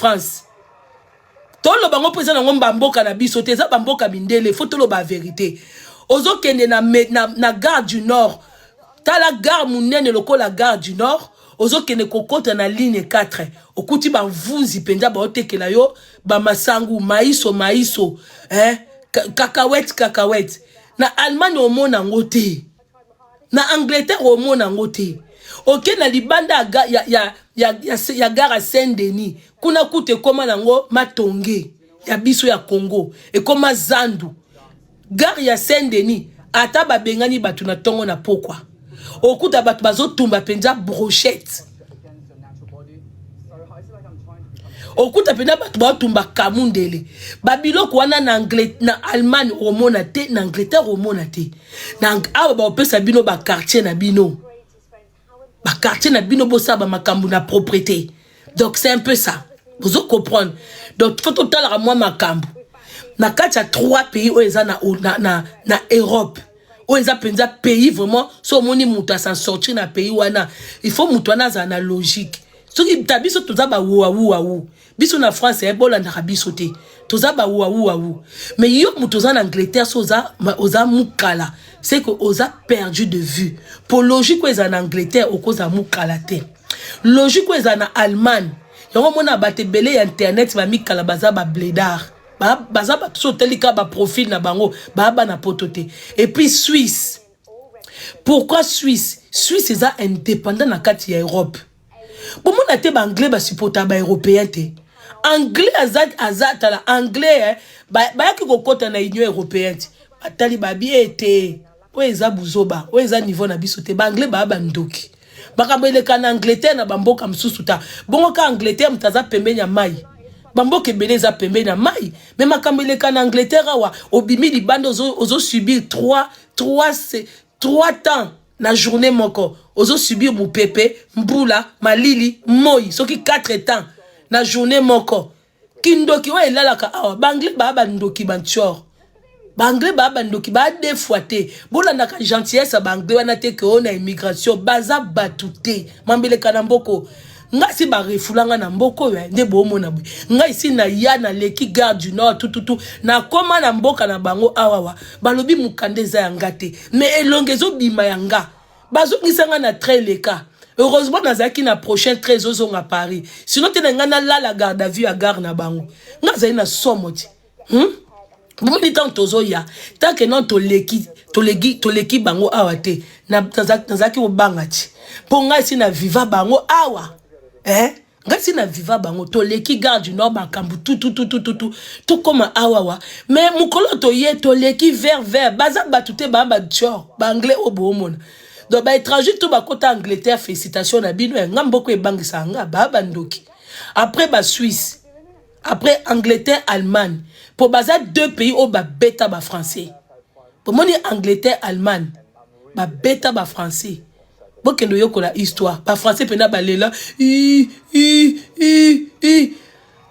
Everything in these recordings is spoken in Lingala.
France. Tolo bango pesa na ngomba mboka na biso te za bamboka bindele faut tolo ba vérité. Ozo kende na gare du Nord. Ta la gare munene loko la gare du Nord. Ozo kende kokota na ligne 4. Okuti ba vunzi penza ba otekela yo ba masangu maiso cacahuète. Na Allemagne omona ngote. Na Angleterre omona ngote. Ok na libanda ya gare Saint-Denis. Kuna kute koma nango matonge ya biso ya Congo. E koma zandu. Gare ya Saint-Denis. Ata ba bengani batu na tongo na pokwa. Okuta batu bazo tumba penza brochette. Okuta penza batu bazo tumba kamundele. Babiloko wana na Allemagne omona te, na Angleterre omona te. Na awa ba opesa bino ba quartier na bino. Ba quartier na bino bosa ba makambu na propriété. Donc c'est un peu ça. Vous comprenez. Donc faut total à moi makambu. Na kati 3 pays où ils na Europe. Où ils penza pays vraiment so moni muta s'en sortir na pays wana. Il faut mutwana za na logique. So ki tabiso toza ba wu. Biso na France e bola na biso te. Toza ba wu. Mais yo mutoza na Angleterre so oza mukala. C'est que oza perdu de vue. Pour logique ils en Angleterre okoza mukala te. Logique ils en Allemagne. Yango mona bate belé internet ba mikala baza ba blédard. Baza ba so telika ba profil na bango ba na potote. Et puis Suisse. Pourquoi Suisse? Suisse est indépendant na kati ya Europe. Bon mona te ba anglais ba supporta ba européen te. Anglais azat la anglais ba yaki kokota na union européenne. Batali ba biete. O eza buzoba, o eza niveau na biso te ba anglais ba ndoki. Bakambo eleka na Angleterre na bamboka msusu ta. Bongo ka Angleterre mtaza pembeni ya mai. Bamboka ebele eza pembeni ya mai. Mais makambo eleka na Angleterre awa obimi libanda ozo subir 3 temps na journée moko. Ozo subir mupepe, mbula, malili, moi. Soki 4 temps na journée moko. Kindoki wa elalaka awa banglais ba ndoki banchor. Banglais ba ndoki ba défoité. Bola na gentillesse banglais wana te ke ona immigration baza batute. Mambele kana mboko. Nga si ba refulanga na mboko ya nde bo mona bwe. Nga isi na ya na leki gare du Nord tout na koma na mboka na bango awawa. Balobi mukandeza ya ngate. Mais elongezo bima ya nga. Bazo ngisanga na train leka. Heureusement nazaki na prochain 13 ozonga à Paris. Sinon te na ngana la garde à vue à gare na bango. Nga zai na somoti. Bon tant tozo ya. Tant que non toleki bango awate. Nazaki obangati. Ponga si na viva bango awa. Ngasi na viva bango toleki gare du Nord bakambu tout comme awawa. Mais mukolo to ye toleki vert baza batute bamba tchor ba anglais obomona. Donc ba étranger tout ba kota Angleterre félicitations na bino ngamboko ebangisa nga ba ndoki. Après ba Suisse. Après Angleterre Allemagne. Pour baza 2 pays au ba beta ba français. Pour moni Angleterre Allemagne ba beta ba français. Bokendo yoko la histoire. Ba français pena balela.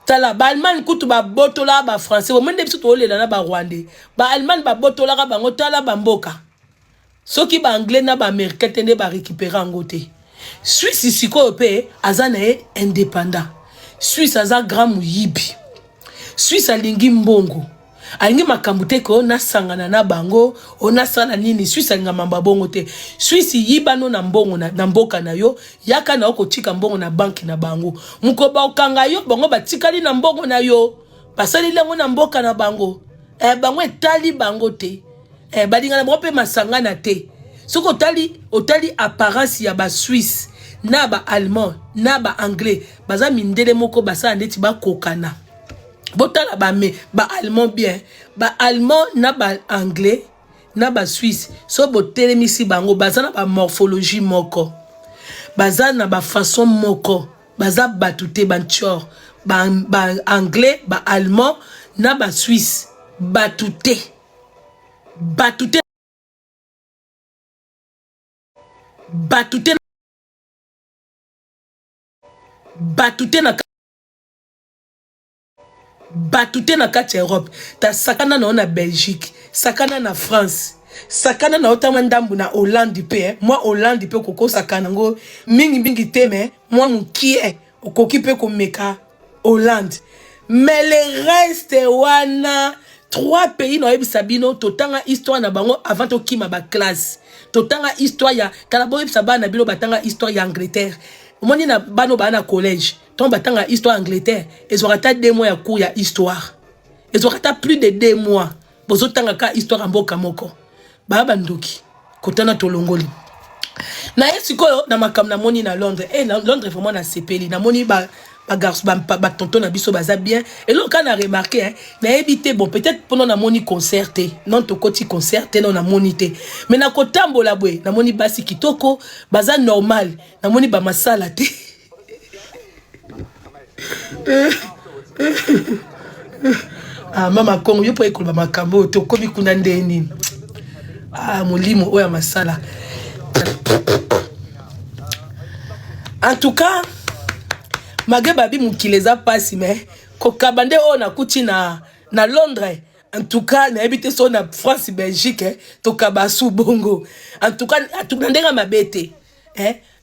Tala ba Allemagne kutu ba botola ba français. Bo mende biso to lela na ba Rwandais. Ba Allemagne ba botola ka bango tala ba mboka. Soki ba anglais na ba américain tende ba récupérer ngote. Suisse siko pe azana e indépendant. Suisse aza grand muyibi. Suisse alingi mbongo. Alingi makambute ko na sangana na bango, ona sana nini Suisse alinga mamba bongo te. Suisse yibano na mbongo na mboka na yo, yaka na oko tika mbongo na banki na bango. Mukoba okanga yo bango batikali na mbongo na yo. Basali lengo na mboka na bango. Bango etali bango te. Balinga na bango pe masangana te. Soko otali apparence ya ba Suisse, na ba allemand, na ba anglais, baza mindele moko basa ndeti ba kokana. Botala ba allemand bien, ba allemand na ba anglais, na ba Suisse, so botelemisi bango baza na ba morphologie moko. Baza na ba façon moko, baza batute banchor, ba anglais, ba allemand, na ba Suisse, batute na kati Europe. Ta sakana na Belgique, sakana na France, sakana na otama ndambu na Hollande pe. Moi Hollande pe koko sakana ngo mingi te me moi mukie okoki pe ko meka Hollande. Mais le reste, wana, 3 pays no sabino, totanga histoire na bango avant to kima ba classe. Totanga histoire ya, kalabo sabana na bilo batanga histoire ya Angleterre. Moni na bano bana collège. Ton batanga histoire Angleterre. Ils auront 2 mois ya cours ya histoire. Ils auront plus de 2 mois. Bozo tanga ka histoire mboka moko. Baba ndoki. Kotana tolongoli. Na sikoyo na makam na moni na Londres. Na Londres vraiment na sepeli. Na moni ba garçon ba tonton na biso baza bien. Et là quand on a remarqué na évité bon peut-être pendant na moni concerté. Non to koti concerté non na monité. Mais na kotambola bwe na moni basi kitoko baza normal. Na moni ba masala te. Ah mama Kongo yo po ekoloba makambo to komi kuna ndeni. Ah molimo oya masala. En tout cas, Magé babi mukileza pasi mais kokabande o na kuti na Londres. En tout cas, na habité so na France Belgique to kabasu bongo. En tout cas, atunandera mabete.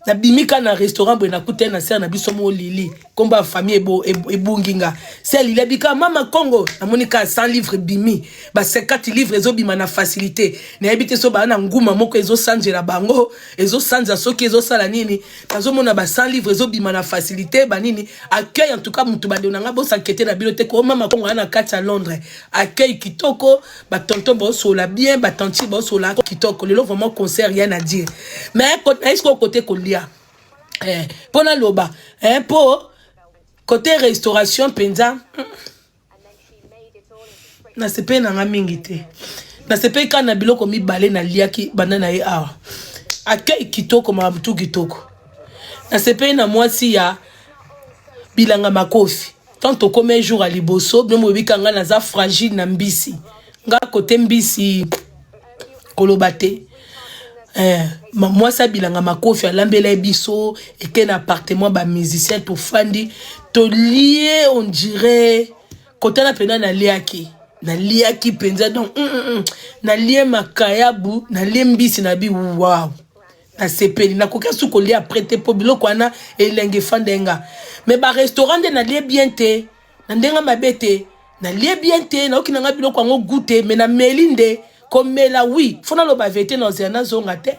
Na bimika na restaurant bo na kuté na ser na biso mo lili. Komba famille ebunginga. Celle il bika mama Congo na monika 100 livres bimi. Ba 50 livres ezo bima na facilité. Na habité so ba na nguma moko ezo sanjela bango, ezo sanza soki ezo sala nini. Tazo mona ba 100 livres ezo bima na facilité ba nini. Accueil en tout cas mutu bande na ngabo s'enquêter na bibliothèque o mama Congo na kati à Londres. Accueil kitoko, ba tonton bo sola bien, ba tanti bo sola kitoko. Le vraiment concert rien à dire. Mais est-ce qu'au côté kolia pour la loba pour côté restauration penza na sepe na ngamingi te na sepe kana biloko mibale na liaki banana e awa accueil kitoko mabutu kitoko na sepe na mwasi ya bilanga makofi tant comme jour à liboso bien bikanga na za fragile na mbisi nga côté mbisi kolobate moi ça bilanga makofi alambela biso et qu'un appartement ba musicien to fandi to lié on dirait côté na pena na liaki penza donc na lié makayabu na liembisi na bi wow na sepeli na koka suko lia prêter po biloko ana elenge fandenga mais ba restaurant de na lié bien te na ndenga mabete na lié bien te na okinanga biloko ngo goûter mais na melinde comme la oui, faut na ba vérité dans un zonga te.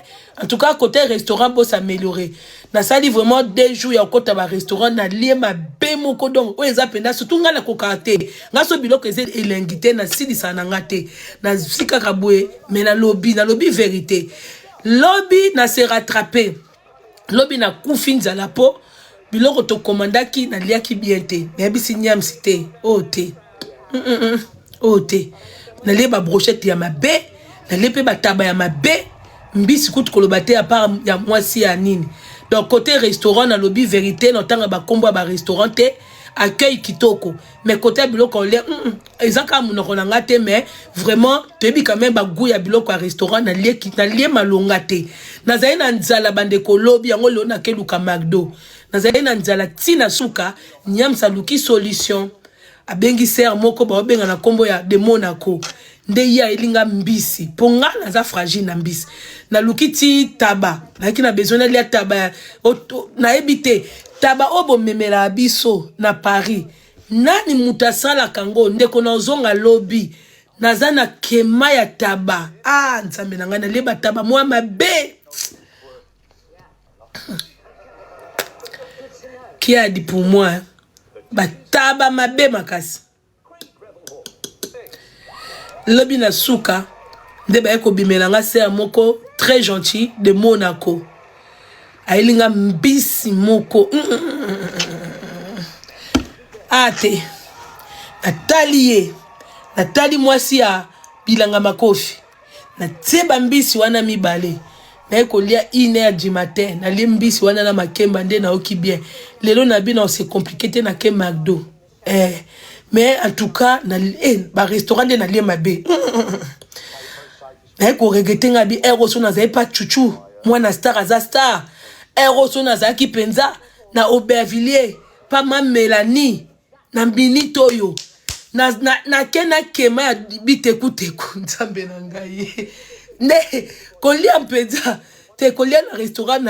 En tout cas côté restaurant bo s'améliorer. Na sali vraiment 2 jours ya côté ba restaurant na lié ma bemoko donc o ezapenda surtout nga na kokate. Nga so biloko eze elengité na sidi sana ngate. Na sika kabwe mais na lobby vérité. Lobby na se rattraper. Lobby na kufinza la po biloko to commandaki na liaki bien te. Mais bisi nyam cité. Oh te. Oh te. Na leba brochette ya mabe na lepe bataba ya mabe mbisi kutu kolobate à part ya mwasi ya nini donc côté restaurant na lobby vérité na tanga ba kombo ba restaurant te accueil kitoko mais côté biloko le ezaka munoko na ngate mais vraiment tebi quand même ba goût ya biloko ya restaurant na lie malonga te na zaina na nzala bande ko lobby yango lo na keluka McDo na zaina na nzala tina suka nyamsa luki solution abengi ser moko ba obenga na kombo ya de Monaco nde ya elinga mbisi ponga na za fragile na mbisi na lukiti taba na besoin de taba na ebité taba obo memela biso na Paris nani mutasala kango ndeko na zonga lobby nazana kema ya taba nzambe na ngana leba taba moi mabe qui a dit pour moi bataba mabe makasi lobi na suka nde ba eko bimelanga ser moko très gentil de Monaco ailinga mbisi moko ate natali mwasi ya bilanga makofi na teba mbisi wana mibale na eko lia 1h du matin na limbisi wana na makemba nde na oki bien lelo na bino c'est compliqué na ke McDo mais en tout cas na ba restaurant de na lia mabe na eko regretter ngabi eroso na zai pa chuchu mwana star aza star eroso na zaki penza na Aubervilliers pa ma Mélanie na Mbinitoyo na kena kema ya bitekuteku nzambe na ngai ne kolia mpenza te kolia na restaurant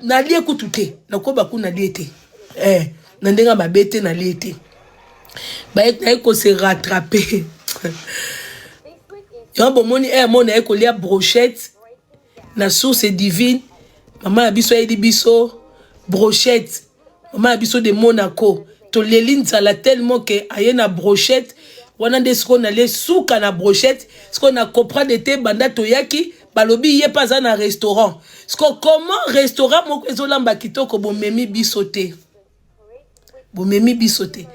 na lie kutu te na ko baku na lie te Nandenga mabete na lete. Baek ko se rattraper. Yon bon moni mon ko lia brochette na source divine. Maman abiso edi biso brochette. Maman abiso de Monaco. To leline ça la tellement que ayena brochette. Wana de ce qu'on allait souka na brochette. Ce qu'on a compris de te banda toyaki. Balobi yé pas un restaurant. Ce qu'on comment restaurant mon ezolamba kitoko bon memi bisoté. Bon memi bisoté.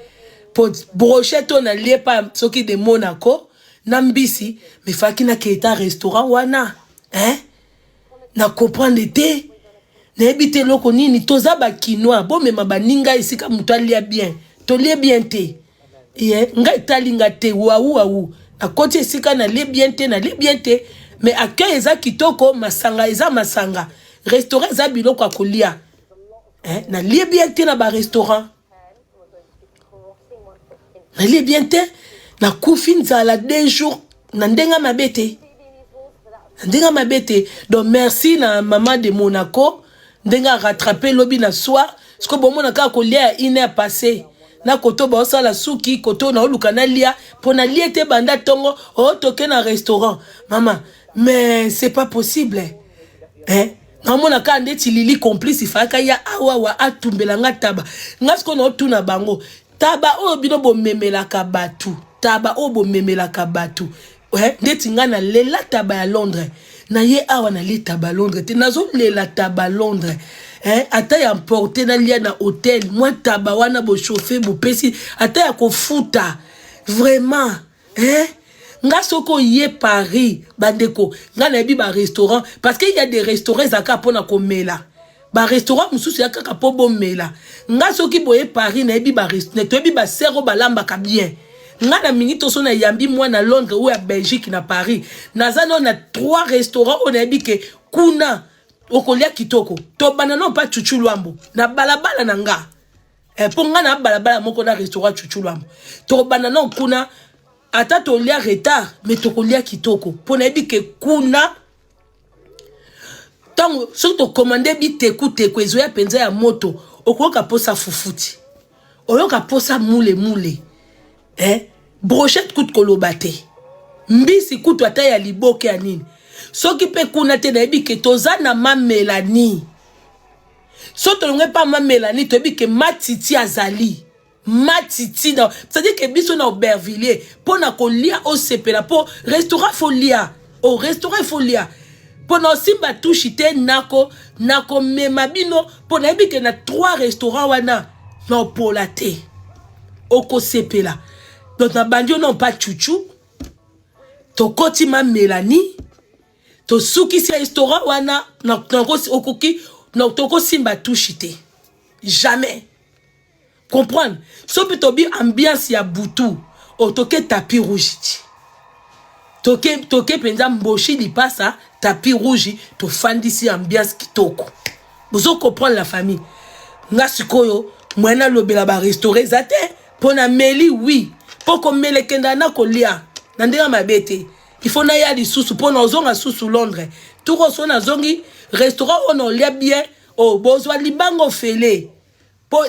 Pour brochette on a lié pas ce qui de Monaco. Nambisi mais faki na keita restaurant wana. Hein? Na comprendre te. Na ebite loko nini toza ba kinois. Bon mema baninga ici ka mutu alia bien. To lie bien te. Nga italinga te waou. Na koti esika na lie bien te na lie bien te. Mais accueil eza kitoko masanga eza masanga. Restaurant eza biloko akolia. Na lie bien te na ba restaurant. Na lie bien te na koufine za la 2 jours na ndenga mabete. Ndenga mabete. Donc merci na maman de Monaco. Ndenga rattraper lobby na soir. Parce que bon mon aka kolia 1 heure passée. Na koto ba osala suki koto na oluka na lia pour na liete banda tongo o toke na restaurant. Maman, mais c'est pas possible. Na mona ka ndeti lili complice ifaka ya awa atumbela nga taba. Ngasko na otuna bango. Taba o bino bo memela ka batu. Taba o bo memela ka batu. Ndeti nga na lela taba ya Londres. Na ye awa na le taba Londres. Te nazo lela taba Londres. Ata ya porter na lia na hôtel. Moi taba wana bo chauffer bo pesi. Ata ya ko futa. Vraiment. Nga soko yé Paris. Bandeko. Nga na bi ba restaurant. Parce qu'il y a des restaurants zaka pona ko mela. Ba restaurant mususu ya kaka po bo mela. Nga soki boye Paris na bi ba restaurant. To bi ba sero balamba ka bien. Nga na minito so na yambi moi na Londres ou à Belgique na Paris. Nazano na 3 restaurants on a dit que kuna okolia kitoko. To banana pa chuchu lwambo. Na balabala na nga. Po nga na balabala moko na restaurant chuchu lwambo. To banana kuna ata to lia retard mais to kolia kitoko. Po na dit que kuna tant surtout commander bi teku ezoya penza ya moto okoka posa fufuti. Oyoka posa moule. Brochette coûte kolobate. Mbisi coûte ata ya liboke ya nini. Soki pe kuna te na ebi ke toza na ma Mélanie. So to ngwe pa ma Mélanie to ebi ke matiti azali. Matiti dans c'est-à-dire que biso na Aubervilliers pour na kolia au sepela pour restaurant folia. Au restaurant folia. Pour na simba touchite nako memabino pour na ebi ke na 3 restaurants wana na polate. Oko sepela. Donc na bandio non pas chouchou. To koti ma Mélanie. To suki si restaurant wana na okoki na toko simba touchite. Jamais. Comprendre. So peut tobi ambiance ya butu. O toke tapis rouge. Toke penza mboshi li passa tapis rouge to fandisi ambiance kitoko. Vous comprendre la famille. Nga sikoyo mwana lobela ba restaurer zate pona meli oui. Poko mele kenda na kolia. Nandera mabete. Il faut na ya di susu pona ozonga susu Londres. Turo sona zongi restaurant on lia bien o bozwa libango fele. Po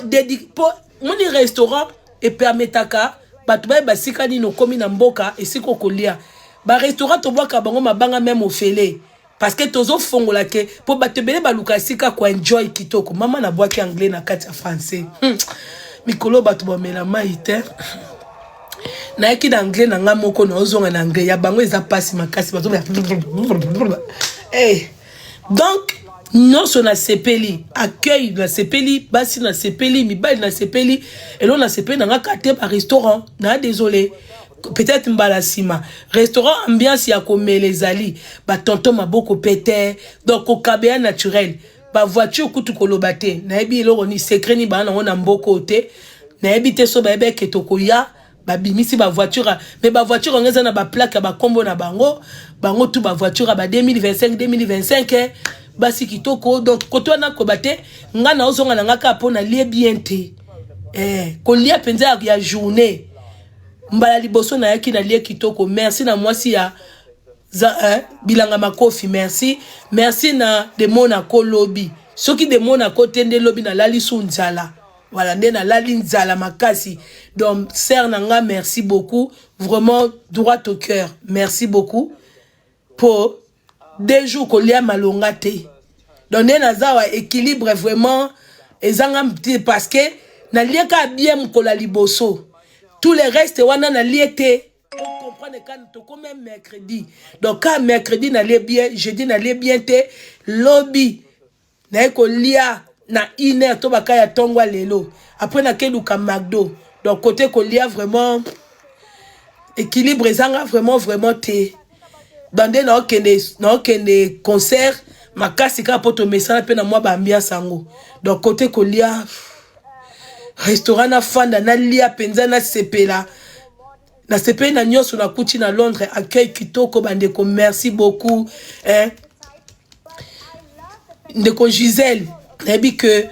moni restaurant et permetaka batu ba sika ni no komi na mboka esiko kolia. Ba restaurant to boka bango mabanga même au fele. Parce que tozo fongola ke po batebele baluka sika ko enjoy kitoko. Mama na boaki anglais na kati ya français. Mikolo batu ba mela maite. Na yaki na anglais na nga moko na ozonga na anglais ya bango eza pasi makasi bato ba. Donc non so na sepeli accueil na sepeli basi na sepeli mibali na sepeli et l'on na sepeli na nga kate ba restaurant na désolé peut-être mbala sima restaurant ambiance ya komele ezali ba tonton maboko pété donc au kabea naturel ba voiture kutu kolobate na yebi eloko ni secret ni bana na mboko te na yebi te so ba yebe ke tokoya ba bimisi ba voiture mais ba voiture ngeza na ba plaque ba kombo na bango tout ba voiture ba 2025 basi kitoko donc koto na kobate nga na ozonga na ngaka pona lie bien te ko lia penza ya journée mbala liboso na yaki na lie kitoko merci na mwasi ya bilanga makofi merci na de Monaco lobby soki de Monaco tende lobby na lali sunzala Voilà, nde na lali nzala makasi. Donc, sœur Nanga, merci beaucoup. Vraiment, droit au cœur. Merci beaucoup. Pour 2 jours qu'on lia malonga te. Donc, nde nazawa équilibre vraiment. Ezanga petit parce que na lieka bien mkola liboso. Tout le reste, wana na liete. On comprend quand tu comme mercredi. Donc, quand mercredi n'allait bien, jeudi n'allait bien te, lobby. Na eko lia. Na 1 heure to bakaya tongwa lelo après na keluka McDo donc côté kolia vraiment équilibre ezanga vraiment te bande na okende concert makasi ka poto mesala pe na mwa ba ambiance sango donc côté kolia restaurant na fanda na lia penza na sepela na sepela na nyoso na kuti na Londres accueil kitoko bande ko merci beaucoup hein ndeko Gisèle. Et que